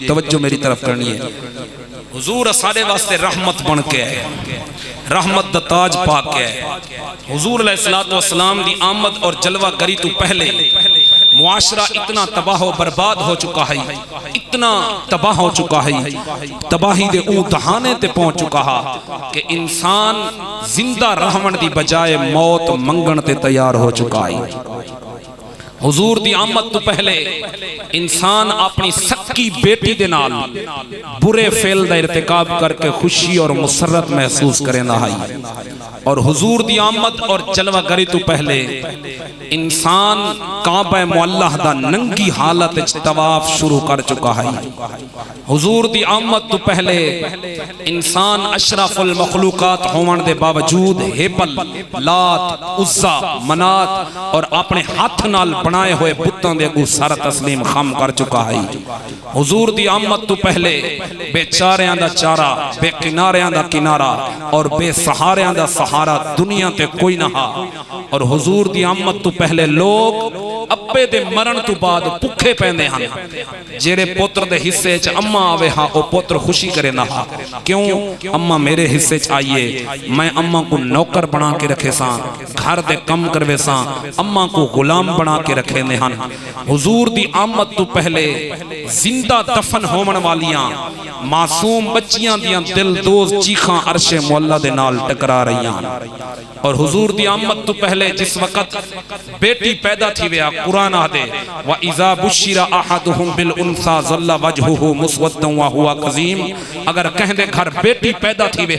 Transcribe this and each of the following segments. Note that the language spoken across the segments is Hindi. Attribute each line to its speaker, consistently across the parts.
Speaker 1: तवज्जो मेरी तरफ करनी है। हुजूर साडे वास्ते रहमत बन के है, रहमत दा ताज पा के है। हुजूर अलैहिस्सलातु वस्सलाम दी आमद और जलवा गरी तो पहले मुआशरा इतना तबाह व बर्बाद हो चुका है, इतना तबाह हो चुका है, तबाही दे ऊ दहाने ते पहुंच चुका है कि इंसान जिंदा रहवन दी बजाय मौत मंगण ते तैयार हो चुका है। हुजूर दी आमद तो पहले इंसान अपनी सक्की बेटी दे नाल बुरे फेल दा इर्तिकाब करके खुशी और मुसरत महसूस करेंदा है। और हुजूर दी आमद और जलवा गरी तो पहले इंसान काबा मुअल्लाह दा नंगी हालत विच तवाफ शुरू कर चुका है। हुजूर दी आमद तो पहले इंसान अशरफुल मखलूकात होवन दे बावजूद हेबल, लात, उज़्ज़ा, मनात और अपने हाथ नाल बनाए हुए बुतों दे अगू सर तस्लीम खम कर चुका है। हुजूर दी आमद तो पहले बेचारियां दा चारा, बेकिनारियां दा किनारा और बेसहारियां दा सहारा दुनिया ते कोई ना हा। और हुजूर दी आमद तो पहले लोग अब्बे दे मरण तो बाद भुखे पैंदे हन। जेड़े पुत्र दे हिस्से च अम्मा आवे हा ओ पुत्र खुशी करे ना हा। क्यों? अम्मा मेरे हिस्से च आइए, मैं अम्मा को नौकर बना के रखे सा, घर दे कम करवे सा, अम्मा को गुलाम बना के रखे ने हन। हुजूर दी आमद तो पहले जिंदा दफन होवन वालियां मासूम बच्चियां दियां दिलदोज चीखां अरशे मुअल्ला दे नाल टकरा रहियां। और हुजूर दी आमद तो पहले जिस वक्त बेटी पैदा थी वे कुरान आदे व इज़ा बुशिरा अहदुहुम बिल उनसा ज़ल्ला वजहुहु मुस्वद्दन व हुवा कज़ीम। अगर कहंदे घर बेटी पैदा थी वे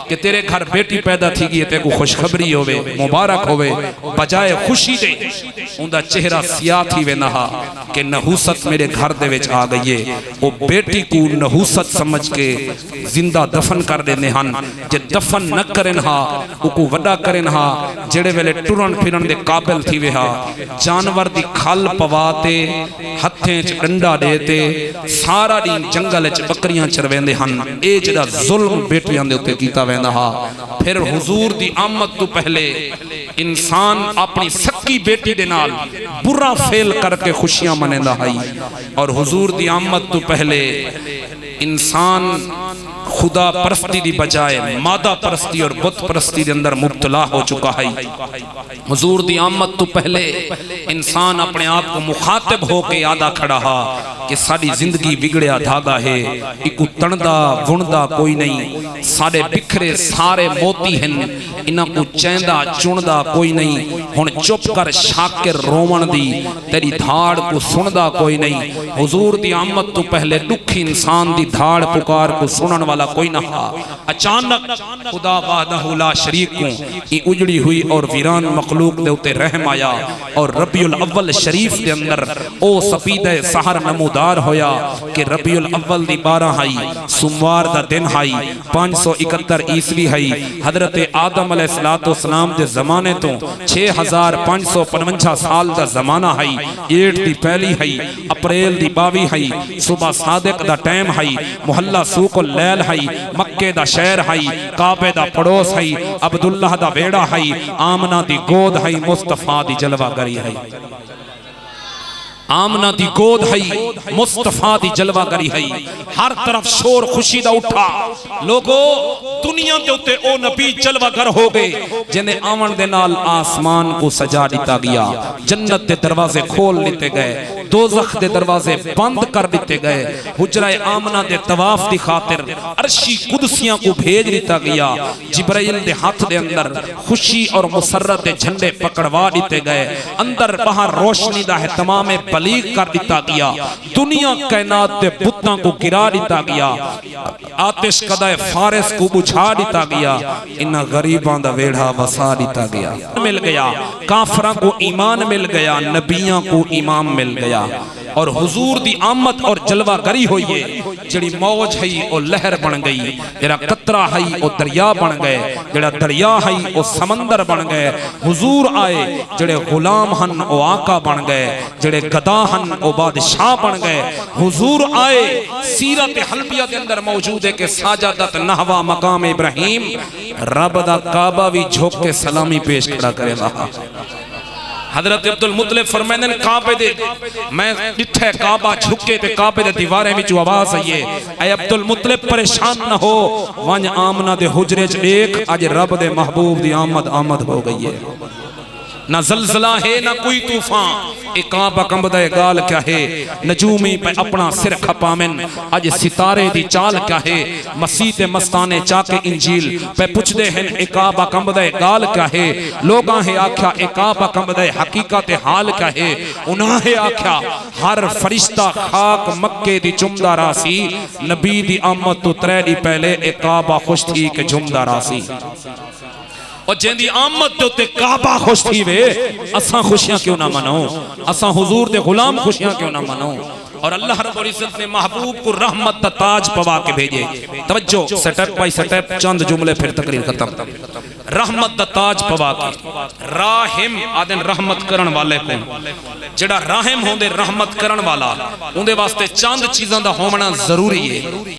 Speaker 1: कि तेरे घर बेटी पैदा थी गई ते को खुशखबरी होवे, मुबारक होवे, बजाय खुशी दे उनका चेहरा सियाह थी वे नहा कि नहूसत मेरे घर दे विच आ गई है। वो बेटी को नहूसत समझ के जिंदा दफन कर देने हन। जे दफन न करें हा उको वड्डा करें हा, जेड़े वेले टुरन फिरन दे काबिल थी वे हा, जानवर दी खल पवाते हत्थें च डंडा देते सारा दिन जंगल च बकरियां चरवेंदे हन। ए जेड़ा जुल्म बेटियां दे उत्ते कीता वेंदा हा। फिर हुजूर दी आमद तो पहले इंसान अपनी सक्की बेटी दे नाल बुरा फेल करके खुशियां मनेंदा है। और हुजूर दी आमद तो पहले इंसान खुदा परस्ती दी बजाय मादा परस्ती और बुत परस्ती के अंदर मुब्तला हो चुका है। हुजूर दी आमद तो पहले इंसान अपने आप को मुखातिब होके यादा खड़ा हा कि साड़ी जिंदगी बिगड़िया धागा है, इकू तणदा बुणदा कोई नहीं, सारे बिखरे सारे मोती हैं, इन्हां को चैंदा चुनदा कोई नहीं। हुण चुप कर शाकिर रोवन दी, तेरी धाड़ को सुनदा कोई नहीं। हुजूर दी आमद तो पहले दुखी इंसान दी धाड़ पुकार को सुनन वाला कोई ना हा। अचानक खुदा वहदहु ला शरीक को ई उजड़ी हुई और वीरान मखलूक दे उते रहम आया। और रबीउल अव्वल शरीफ दे अंदर ओ सफीदे सहर नमूदार होया कि रबीउल अव्वल दी 12 आई, सोमवार दा दिन आई, 571 ईस्वी आई। हजरत आदम अलैहिस्सलातु वस्सलाम दे जमाने तो 6555 साल दा जमाना आई। ईद दी पहली आई, अप्रैल दी 22 आई, सुबह सादिक दा टाइम आई, मुहल्ला सूकुल लैल आई, मक्के दा शहर आई, काबे दा पड़ोस आई, अब्दुल्लाह दा वेड़ा आई, आमना दी गोद आई, मुस्तफा दी जलवा गरी आई। आमना दी गोद है, मुस्तफा दी जलवा गरी है। हर तरफ शोर खुशी दा उठा। लोगो दुनिया के उत्ते ओ नबी जलवा घर हो गए जिन्हें आवन दे नाल आसमान को सजा दिता गया, जन्नत दे दरवाजे खोल दिते गए, दोज़ख दे दरवाजे बंद कर दिते गए। हुजरा आमना दे तवाफ दी खातिर अर्शी कुदसियां को भेज दिता गया। जिब्राइल दे हाथ दे अंदर खुशी और मुसर्रत दे झंडे पकड़वा दिते गए। अंदर बाहर रोशनी दा है तमाम बलीग कर दिता गया। दुनिया कायनात दे बुतां को गिरा दिता गया। आतिश कदाए फारिस को बुझा दिता गया। इन्हां गरीबां दा वेड़ा वसा दिता गया। मिल गया, काफरां को ईमान मिल गया, नबियां को इमाम मिल गया। और हुजूर दी आमद और जलवा गरी हुई है। जड़ी मौज है वो लहर बन गई, जेड़ा कतरा है वो दरिया बन गए, जेड़ा दरिया है वो समंदर बन गए। हुजूर आए, जेड़े गुलाम हन वो आका बन गए, जेड़े गदा हन वो बादशाह बन गए। हुजूर आए, सीरत हल्बिया के अंदर मौजूद है कि साजदत नहवा मकाम इब्राहिम, रब दा काबा भी झुक के सलामी पेश खड़ा करेगा। हजरत अब्दुल मुतलिब फरमाते हैं काबे दे मैं डिठे काबा झुके ते काबे दे दीवारें विच आवाज आई है ऐ अब्दुल मुतलिब परेशान न हो वंज आमना दे हुजरे च देख अज रब दे महबूब दी आमद हो गई है ना जलजला है ना कोई तूफान एक काबा कंबदा है गाल क्या है नजूमी पे अपना सिर खपामिन अज सितारे दी चाल क्या है मसीह ते मस्ताने चाके इंजील पे पुछदे हैं एक काबा कंबदा है गाल क्या है लोगां है आख्या एक काबा कंबदा है हकीकत हाल क्या है उन्हां है आख्या हर फरिश्ता खाक मक्के दी चुमदा रासी नबी दी आमद तो 3 दी पहले एक काबा खुश थी के झुमदा रासी और जेंदी आमद ते उत्ते काबा खुश थी वे असां खुशियां क्यों ना मनाओ असां हुजूर दे गुलाम खुशियां क्यों ना मनाओ और अल्लाह रब्बुल इज्जत ने महबूब को रहमत दा ताज पवा के भेजे तवज्जो स्टेप बाय स्टेप चंद जुमले फिर तकरीर खत्म रहमत दा ताज पवा के राहिम आदन रहमत करन वाले को जेड़ा राहिम होंदे रहमत करन वाला उनदे वास्ते चंद चीजां दा होना जरूरी है।